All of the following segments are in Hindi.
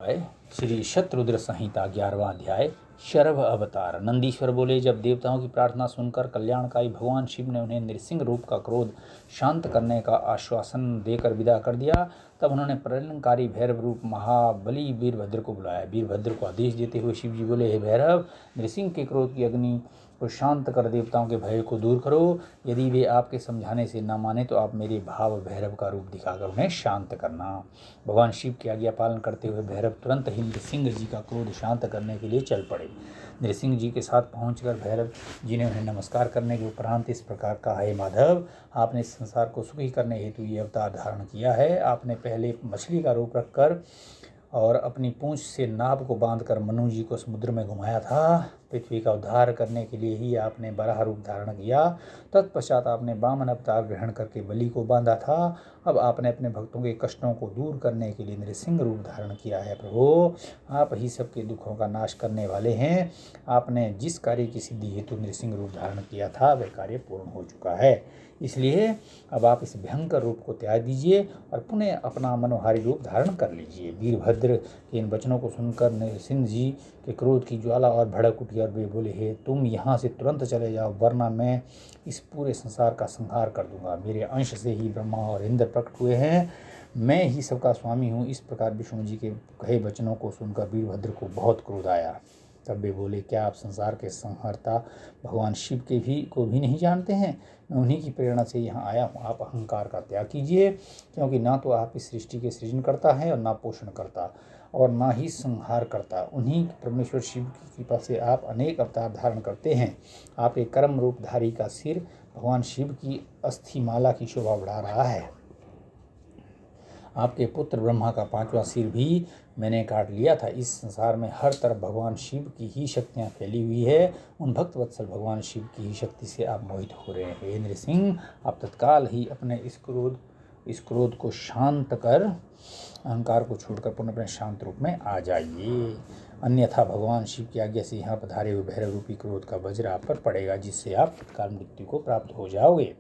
अध्याय श्री शतरुद्र संहिता 11वां अध्याय शरभ अवतार। नंदीश्वर बोले, जब देवताओं की प्रार्थना सुनकर कल्याणकारी भगवान शिव ने उन्हें नृसिंह रूप का क्रोध शांत करने का आश्वासन देकर विदा कर दिया, तब उन्होंने प्रलयंकारी भैरव रूप महाबली वीरभद्र को बुलाया। वीरभद्र को आदेश देते हुए शिव जी बोले, हे भैरव, नृसिंह के क्रोध की अग्नि को शांत कर देवताओं के भय को दूर करो। यदि वे आपके समझाने से न माने तो आप मेरे भाव भैरव का रूप दिखाकर उन्हें शांत करना। भगवान शिव की आज्ञा पालन करते हुए भैरव तुरंत ही नृसिंह जी का क्रोध शांत करने के लिए चल पड़े। नृसिंह जी के साथ पहुंचकर भैरव जी ने उन्हें नमस्कार करने के उपरांत इस प्रकार कहा, हे माधव, आपने इस संसार को सुखी करने हेतु ये अवतार धारण किया है। आपने पहले मछली का रूप रखकर और अपनी पूंछ से नाभ को बांधकर मनु जी को समुद्र में घुमाया था। पृथ्वी का उद्धार करने के लिए ही आपने बराह रूप धारण किया। तत्पश्चात आपने वामन अवतार ग्रहण करके बलि को बांधा था। अब आपने अपने भक्तों के कष्टों को दूर करने के लिए नृसिंह रूप धारण किया है। प्रभु, आप ही सबके दुखों का नाश करने वाले हैं। आपने जिस कार्य की सिद्धि हेतु नृसिंह रूप धारण किया था वह कार्य पूर्ण हो चुका है, इसलिए अब आप इस भयंकर रूप को त्याग दीजिए और पुनः अपना मनोहारी रूप धारण कर लीजिए। वीरभद्र के इन वचनों को सुनकर नृसिंह जी के क्रोध की ज्वाला और भड़क उठी और वे बोले, हे तुम यहाँ से तुरंत चले जाओ, वरना मैं इस पूरे संसार का संहार कर दूंगा। मेरे अंश से ही ब्रह्मा और इंद्र प्रकट हुए हैं, मैं ही सबका स्वामी हूँ। इस प्रकार विष्णु जी के कहे वचनों को सुनकर वीरभद्र को बहुत क्रोध आया। तब वे बोले, क्या आप संसार के संहर्ता भगवान शिव को भी नहीं जानते हैं? मैं उन्हीं की प्रेरणा से यहाँ आया हूँ। आप अहंकार का त्याग कीजिए, क्योंकि ना तो आप इस सृष्टि के सृजन करता है और ना पोषण करता और ना ही संहार करता। उन्हीं परमेश्वर शिव की कृपा से आप अनेक अवतार धारण करते हैं। आपके कर्म रूपधारी का सिर भगवान शिव की अस्थिमाला की शोभा बढ़ा रहा है। आपके पुत्र ब्रह्मा का 5वां सिर भी मैंने काट लिया था। इस संसार में हर तरफ भगवान शिव की ही शक्तियाँ फैली हुई है। उन भक्त वत्सल भगवान शिव की ही शक्ति से आप मोहित हो रहे हैं। हे नृसिंह, आप तत्काल ही अपने इस क्रोध को शांत कर अहंकार को छोड़कर पुनः अपने शांत रूप में आ जाइए, अन्यथा भगवान शिव की आज्ञा से यहाँ पधारे हुए भैरव रूपी क्रोध का वज्र आप पर पड़ेगा, जिससे आप तत्काल मृत्यु को प्राप्त हो जाओगे।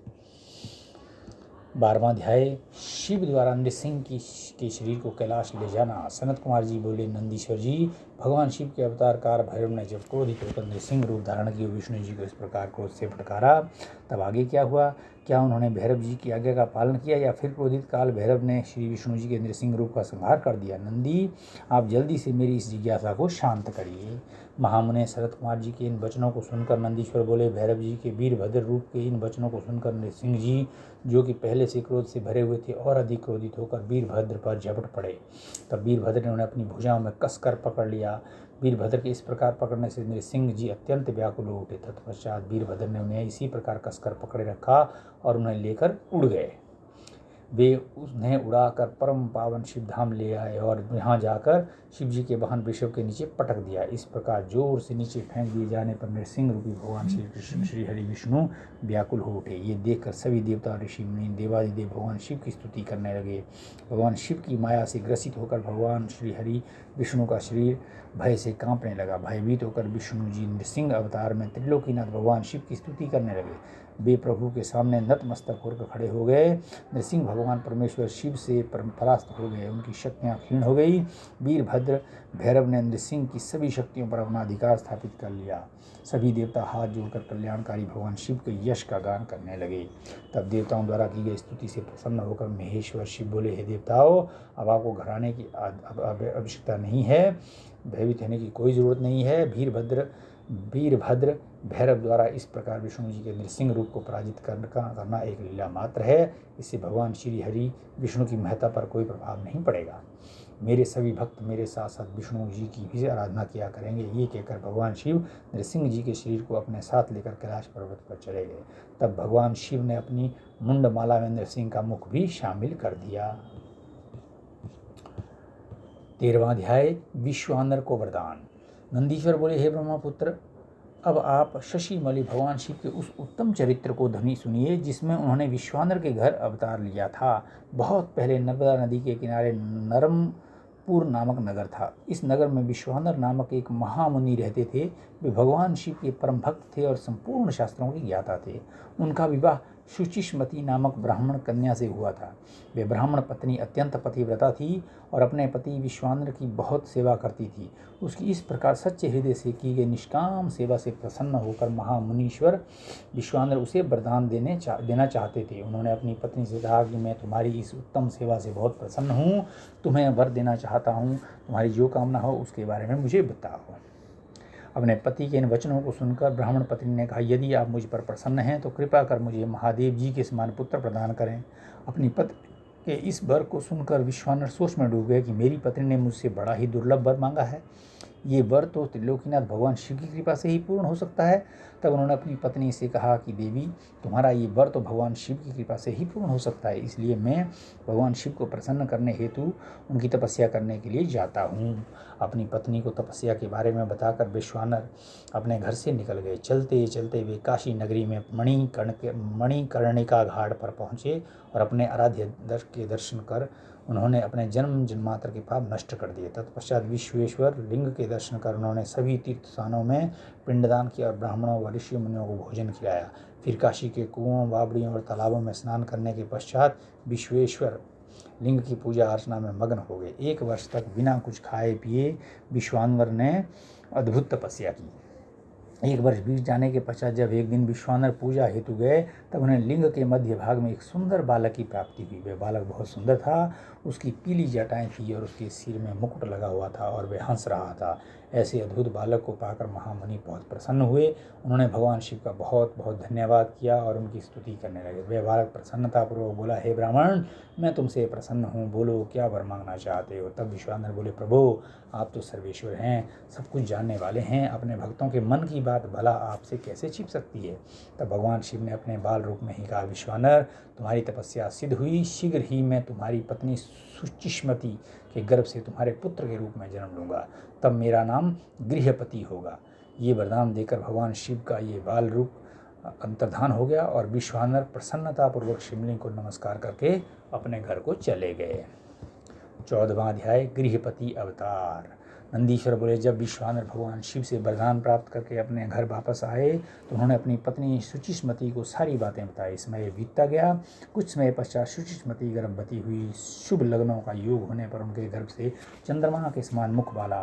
12वां अध्याय शिव द्वारा नृसिंह के शरीर को कैलाश ले जाना। सनत कुमार जी बोले, नंदीश्वर जी, भगवान शिव के अवतारकार भैरव ने जब क्रोधित होकर नृसिंह रूप धारण किए विष्णु जी को इस प्रकार क्रोध से फटकारा, तब आगे क्या हुआ? क्या उन्होंने भैरव जी की आज्ञा का पालन किया या फिर क्रोधित काल भैरव ने श्री विष्णु जी के नृसिंह रूप का संहार कर दिया? नंदी, आप जल्दी से मेरी इस जिज्ञासा को शांत करिए। महामुने शरत कुमार जी के इन वचनों को सुनकर नंदीश्वर बोले, भैरव जी के वीरभद्र रूप के इन वचनों को सुनकर नृसिंह जी, जो कि पहले से क्रोध से भरे हुए थे, और अधिक क्रोधित होकर वीरभद्र पर झपट पड़े। तब वीरभद्र ने उन्हें अपनी भुजाओं में कसकर पकड़ लिया। वीरभद्र के इस प्रकार पकड़ने से नृसिंह जी अत्यंत व्याकुल हो उठे। तत्पश्चात वीरभद्र ने उन्हें इसी प्रकार कसकर पकड़े रखा और उन्हें लेकर उड़ गए। वे उन्हें उड़ाकर परम पावन शिवधाम ले आए और यहाँ जाकर शिव जी के वाहन वृषभ के नीचे पटक दिया। इस प्रकार जोर से नीचे फेंक दिए जाने पर नृसिंह रूपी भगवान श्री कृष्ण श्री हरि विष्णु व्याकुल हो उठे। ये देखकर सभी देवता ऋषि मुनि देवादिदेव भगवान शिव की स्तुति करने लगे। भगवान शिव की माया से ग्रसित होकर भगवान श्री हरि विष्णु का शरीर भय से कांपने लगा। भयभीत होकर विष्णु जी नृसिंह अवतार में त्रिलोकीनाथ भगवान शिव की स्तुति करने लगे। वे प्रभु के सामने नतमस्तक होकर खड़े हो गए। नृसिंह भगवान परमेश्वर शिव से परास्त हो गए, उनकी शक्तियाँ क्षीण हो गई। वीरभद्र भैरव ने नृसिंह की सभी शक्तियों पर अपना अधिकार स्थापित कर लिया। सभी देवता हाथ जोड़कर कल्याणकारी भगवान शिव के यश का गान करने लगे। तब देवताओं द्वारा की गई स्तुति से प्रसन्न होकर महेश्वर शिव बोले, हे देवताओं, अब आपको घबराने की आवश्यकता नहीं है, भयभीत होने की कोई ज़रूरत नहीं है। वीरभद्र भैरव द्वारा इस प्रकार विष्णु जी के नृसिंह रूप को पराजित करना एक लीला मात्र है। इससे भगवान श्री हरि विष्णु की महत्ता पर कोई प्रभाव नहीं पड़ेगा। मेरे सभी भक्त मेरे साथ साथ विष्णु जी की भी आराधना किया करेंगे। ये कहकर भगवान शिव नृसिंह जी के शरीर को अपने साथ लेकर कैलाश पर्वत पर चले गए। तब भगवान शिव ने अपनी मुंडमाला में नृसिंह का मुख भी शामिल कर दिया। 13वां अध्याय विश्वानर को वरदान। नंदीश्वर बोले, हे ब्रह्मपुत्र, अब आप शशिमलि भगवान शिव के उस उत्तम चरित्र को ध्वनि सुनिए जिसमें उन्होंने विश्वानर के घर अवतार लिया था। बहुत पहले नर्मदा नदी के किनारे नरमपुर नामक नगर था। इस नगर में विश्वानर नामक एक महामुनि रहते थे। वे भगवान शिव के परम भक्त थे और संपूर्ण शास्त्रों के ज्ञाता थे। उनका विवाह शुचिष्मती नामक ब्राह्मण कन्या से हुआ था। वे ब्राह्मण पत्नी अत्यंत पतिव्रता थी और अपने पति विश्वामित्र की बहुत सेवा करती थी। उसकी इस प्रकार सच्चे हृदय से की गई निष्काम सेवा से प्रसन्न होकर महामुनीश्वर विश्वामित्र उसे वरदान देना चाहते थे। उन्होंने अपनी पत्नी से कहा कि मैं तुम्हारी इस उत्तम सेवा से बहुत प्रसन्न हूँ, तुम्हें वर देना चाहता हूँ, तुम्हारी जो कामना हो उसके बारे में मुझे बताओ। अपने पति के इन वचनों को सुनकर ब्राह्मण पत्नी ने कहा, यदि आप मुझ पर प्रसन्न हैं तो कृपा कर मुझे महादेव जी के समान पुत्र प्रदान करें। अपनी पत्नी के इस वर को सुनकर विश्वामित्र सोच में डूब गए कि मेरी पत्नी ने मुझसे बड़ा ही दुर्लभ वर मांगा है, ये वर तो त्रिलोकीनाथ भगवान शिव की कृपा से ही पूर्ण हो सकता है। तब उन्होंने अपनी पत्नी से कहा कि देवी, तुम्हारा ये वर तो भगवान शिव की कृपा से ही पूर्ण हो सकता है, इसलिए मैं भगवान शिव को प्रसन्न करने हेतु उनकी तपस्या करने के लिए जाता हूँ। अपनी पत्नी को तपस्या के बारे में बताकर विश्वामित्र अपने घर से निकल गए। चलते चलते वे काशी नगरी में मणिकर्णिका घाट पर पहुँचे और अपने आराध्य के दर्शन कर उन्होंने अपने जन्म जन्मांतर के पाप नष्ट कर दिए। तत्पश्चात विश्वेश्वर लिंग के दर्शन कर उन्होंने सभी तीर्थ स्थानों में पिंडदान किया और ब्राह्मणों व ऋषि मुनियों को भोजन खिलाया। फिर काशी के कुओं, बावड़ियों और तालाबों में स्नान करने के पश्चात विश्वेश्वर लिंग की पूजा अर्चना में मग्न हो गए। 1 वर्ष तक बिना कुछ खाए पिए विश्वामित्र ने अद्भुत तपस्या की। 1 वर्ष बीत जाने के पश्चात जब एक दिन विश्वामित्र पूजा हेतु गए तब उन्हें लिंग के मध्य भाग में एक सुंदर बालक की प्राप्ति हुई। वह बालक बहुत सुंदर था, उसकी पीली जटाएं थी और उसके सिर में मुकुट लगा हुआ था और वह हंस रहा था। ऐसे अद्भुत बालक को पाकर महामुनि बहुत प्रसन्न हुए। उन्होंने भगवान शिव का बहुत बहुत धन्यवाद किया और उनकी स्तुति करने लगे। वह बालक प्रसन्नतापूर्वक बोला, हे ब्राह्मण, मैं तुमसे प्रसन्न हूँ, बोलो क्या वर मांगना चाहते हो। तब विश्वामित्र बोले, प्रभु आप तो सर्वेश्वर हैं, सब कुछ जानने वाले हैं, अपने भक्तों के मन की बात भला आपसे कैसे छिप सकती है। तब भगवान शिव ने अपने बाल रूप में ही कहा, विश्वामित्र, तुम्हारी तपस्या सिद्ध हुई, शीघ्र ही मैं तुम्हारी पत्नी शुचिष्मती के गर्भ से तुम्हारे पुत्र के रूप में जन्म लूंगा, तब मेरा नाम गृहपति होगा। ये वरदान देकर भगवान शिव का ये बाल रूप अंतर्धान हो गया और विश्वामित्र प्रसन्नतापूर्वक शिवलिंग को नमस्कार करके अपने घर को चले गए। 14वां अध्याय, गृहपति अवतार। नंदीश्वर बोले, जब विश्वामित्र भगवान शिव से वरदान प्राप्त करके अपने घर वापस आए तो उन्होंने अपनी पत्नी शुचिष्मती को सारी बातें बताई। समय बीतता गया। कुछ समय पश्चात शुचिष्मती गर्भवती हुई। शुभ लग्नों का योग होने पर उनके गर्भ से चंद्रमा के समान मुख वाला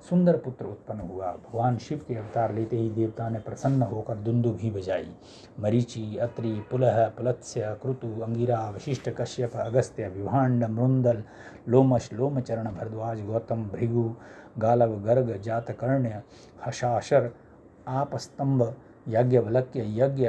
सुंदर पुत्र उत्पन्न हुआ। भगवान शिव के अवतार लेते ही देवता ने प्रसन्न होकर दुंदुभी बजाई। मरीचि, अत्रि, पुलह, पुलत्स्य, क्रतु, अंगिरा, वशिष्ठ, कश्यप, अगस्त्य, विभांड, मृंदल, लोमश, लोमचरण, भरद्वाज, गौतम, भृगु, गालव, गर्ग, जातकर्ण्य, हशाशर, आपस्तंभ, याज्ञवल्क्य, यज्ञ,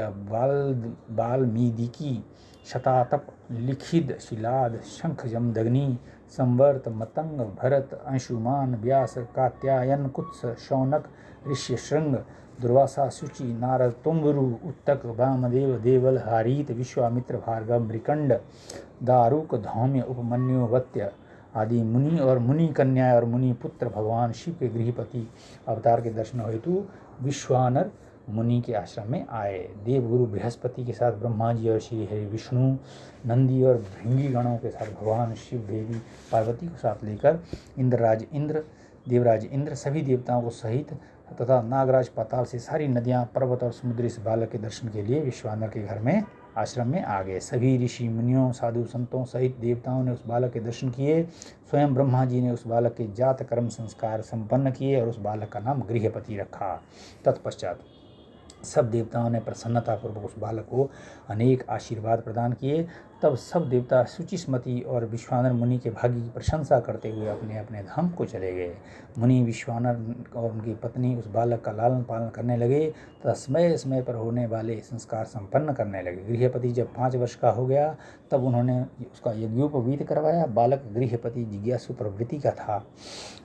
वाल्मीकि, शतातप, लिखित, शिलाद, शंख, जमदग्नि, संवर्त, मतंग, भरत, अंशुमान, व्यास, कात्यायन, कुत्स, शौनक, ऋष्यशृंग, दुर्वासा, शुचि, नारद, तुम्बरु, उत्तक, वामदेव, देवल, हारीत, विश्वामित्र, भार्गव, मृकंड, दारुक, धौम्य, उपमन्यु, वत्य आदि मुनि और मुनि कन्या और मुनि पुत्र भगवान शिव के गृहपति अवतार के दर्शन हेतु विश्वानर मुनि के आश्रम में आए। देवगुरु बृहस्पति के साथ ब्रह्मा जी और श्री हरि विष्णु, नंदी और भृंगी गणों के साथ भगवान शिव देवी पार्वती को साथ लेकर देवराज इंद्र सभी देवताओं को सहित तथा नागराज पाताल से सारी नदियां, पर्वत और समुद्र इस बालक के दर्शन के लिए विश्वानर के घर में आश्रम में आ गए। सभी ऋषि मुनियों, साधु संतों सहित देवताओं ने उस बालक के दर्शन किए। स्वयं ब्रह्मा जी ने उस बालक के जात कर्म संस्कार संपन्न किए और उस बालक का नाम गृहपति रखा। तत्पश्चात सब देवताओं ने प्रसन्नतापूर्वक उस बालक को अनेक आशीर्वाद प्रदान किए। तब सब देवता शुचिष्मती और विश्वानर मुनि के भाग्य की प्रशंसा करते हुए अपने अपने धाम को चले गए। मुनि विश्वानर और उनकी पत्नी उस बालक का लालन पालन करने लगे तथा समय समय पर होने वाले संस्कार संपन्न करने लगे। गृहपति जब 5 वर्ष का हो गया तब उन्होंने उसका यज्ञोपवीत करवाया। बालक गृहपति जिज्ञासु प्रवृत्ति का था।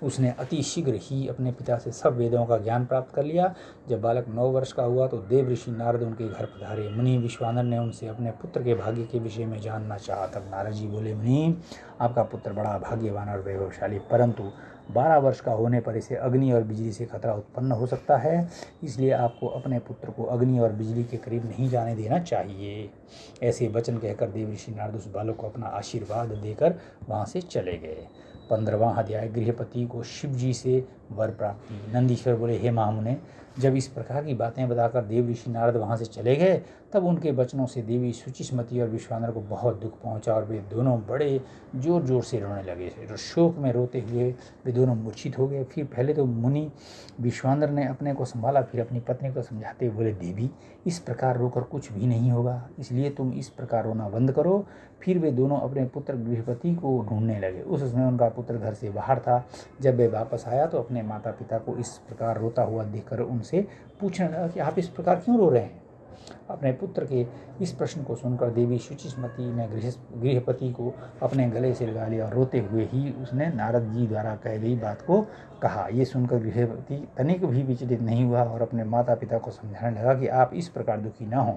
उसने अति शीघ्र ही अपने पिता से सब वेदों का ज्ञान प्राप्त कर लिया। जब बालक 9 वर्ष का हुआ तो देव ऋषि नारद उनके घर पधारे। मुनि विश्वानर ने उनसे अपने पुत्र के भाग्य के विषय में जानना चाहा। तब नारद जी बोले, मुनि, आपका पुत्र बड़ा भाग्यवान और वैभवशाली, परंतु 12 वर्ष का होने पर इसे अग्नि और बिजली से खतरा उत्पन्न हो सकता है, इसलिए आपको अपने पुत्र को अग्नि और बिजली के करीब नहीं जाने देना चाहिए। ऐसे वचन कहकर देव ऋषि नारद उस बालक को अपना आशीर्वाद देकर वहाँ से चले गए। 15वां अध्याय, गृहपति को शिव जी से वर प्राप्ति। नंदीश्वर बोले, हे महामुने, जब इस प्रकार की बातें बताकर देव ऋषि नारद वहाँ से चले गए, तब उनके वचनों से देवी शुचिस्मती और विश्वामित्र को बहुत दुख पहुँचा और वे दोनों बड़े जोर जोर से रोने लगे। शोक में रोते हुए वे दोनों मूर्छित हो गए। फिर पहले तो मुनि विश्वामित्र ने अपने को संभाला, फिर अपनी पत्नी को समझाते हुए बोले, देवी इस प्रकार रोकर कुछ भी नहीं होगा, इसलिए तुम इस प्रकार रोना बंद करो। फिर वे दोनों अपने पुत्र गृहपति को ढूंढने लगे। उस समय उनका पुत्र घर से बाहर था। जब वे वापस आया तो अपने माता पिता को इस प्रकार रोता हुआ देखकर उनसे पूछने लगा कि आप इस प्रकार क्यों रो रहे हैं। अपने पुत्र के इस प्रश्न को सुनकर देवी शुचिस्मती ने गृहपति को अपने गले से लगा लिया और रोते हुए ही उसने नारद जी द्वारा कही गई बात को कहा। ये सुनकर गृहपति तनिक भी विचलित नहीं हुआ और अपने माता पिता को समझाने लगा कि आप इस प्रकार दुखी न हों।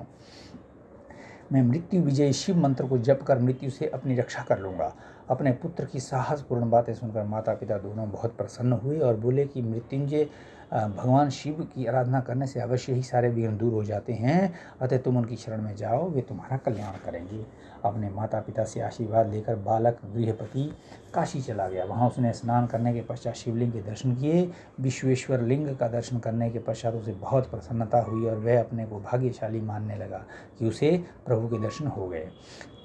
मैं मृत्यु विजयी शिव मंत्र को जप कर मृत्यु से अपनी रक्षा कर लूँगा। अपने पुत्र की साहसपूर्ण बातें सुनकर माता पिता दोनों बहुत प्रसन्न हुए और बोले कि मृत्युंजय भगवान शिव की आराधना करने से अवश्य ही सारे विघ्न दूर हो जाते हैं, अतः तुम उनकी शरण में जाओ, वे तुम्हारा कल्याण करेंगे। अपने माता पिता से आशीर्वाद लेकर बालक गृहपति काशी चला गया। वहाँ उसने स्नान करने के पश्चात शिवलिंग के दर्शन किए। विश्वेश्वर लिंग का दर्शन करने के पश्चात उसे बहुत प्रसन्नता हुई और वह अपने को भाग्यशाली मानने लगा कि उसे प्रभु के दर्शन हो गए।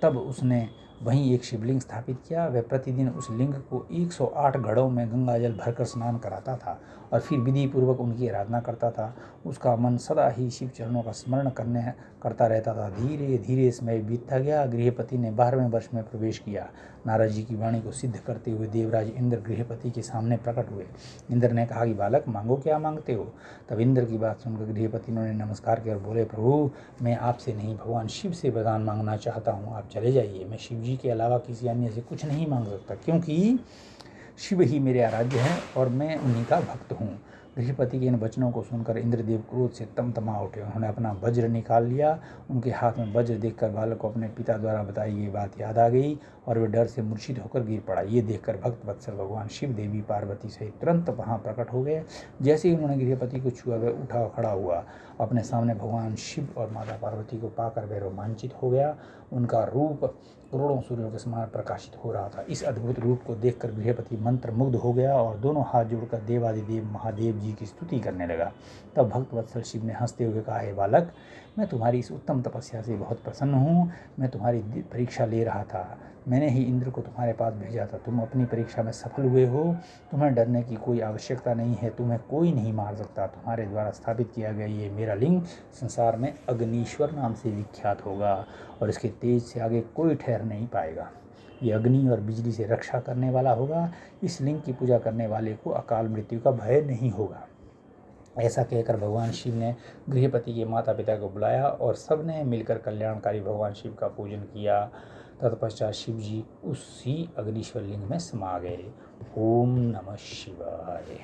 तब उसने वहीं एक शिवलिंग स्थापित किया। वह प्रतिदिन उस लिंग को 108 घड़ों में गंगा जल भरकर स्नान कराता था और फिर विधि पूर्वक उनकी आराधना करता था। उसका मन सदा ही शिव चरणों का स्मरण करता रहता था। धीरे धीरे समय बीतता गया। गृहपति ने 12वें वर्ष में प्रवेश किया। नारद जी की वाणी को सिद्ध करते हुए देवराज इंद्र गृहपति के सामने प्रकट हुए। इंद्र ने कहा कि बालक मांगो, क्या मांगते हो। तब इंद्र की बात सुनकर गृहपति ने नमस्कार किया और बोले, प्रभु मैं आपसे नहीं भगवान शिव से वरदान मांगना चाहता हूँ, आप चले जाइए। मैं शिव जी के अलावा किसी अन्य से कुछ नहीं मांग सकता, क्योंकि शिव ही मेरे आराध्य हैं और मैं उन्हीं का भक्त हूँ। गृहपति के इन वचनों को सुनकर इंद्रदेव क्रोध से तमतमा उठे। उन्होंने अपना वज्र निकाल लिया। उनके हाथ में वज्र देखकर बालक को अपने पिता द्वारा बताई गई बात याद आ गई और वे डर से मूर्छित होकर गिर पड़ा। ये देखकर भक्त वत्सल भगवान शिव देवी पार्वती सहित तुरंत वहाँ प्रकट हो गए। जैसे ही उन्होंने गृहपति को छुआ, वह उठा खड़ा हुआ। अपने सामने भगवान शिव और माता पार्वती को पाकर वह रोमांचित हो गया। उनका रूप करोड़ों सूर्यों के समान प्रकाशित हो रहा था। इस अद्भुत रूप को देखकर गृहपति मंत्र मुग्ध हो गया और दोनों हाथ जोड़कर देवादिदेव महादेव जी की स्तुति करने लगा। तब भक्त वत्सल शिव ने हंसते हुए कहा, हे बालक, मैं तुम्हारी इस उत्तम तपस्या से बहुत प्रसन्न हूँ। मैं तुम्हारी परीक्षा ले रहा था। मैंने ही इंद्र को तुम्हारे पास भेजा था। तुम अपनी परीक्षा में सफल हुए हो। तुम्हें डरने की कोई आवश्यकता नहीं है। तुम्हें कोई नहीं मार सकता। तुम्हारे द्वारा स्थापित किया गया ये मेरा लिंग संसार में अग्निश्वर नाम से विख्यात होगा और इसके तेज से आगे कोई ठहर नहीं पाएगा। ये अग्नि और बिजली से रक्षा करने वाला होगा। इस लिंग की पूजा करने वाले को अकाल मृत्यु का भय नहीं होगा। ऐसा कहकर भगवान शिव ने गृहपति के माता पिता को बुलाया और सबने मिलकर कल्याणकारी भगवान शिव का पूजन किया। तत्पश्चात शिव जी उसी अग्निश्वर लिंग में समा गए। ओम नमः शिवाय।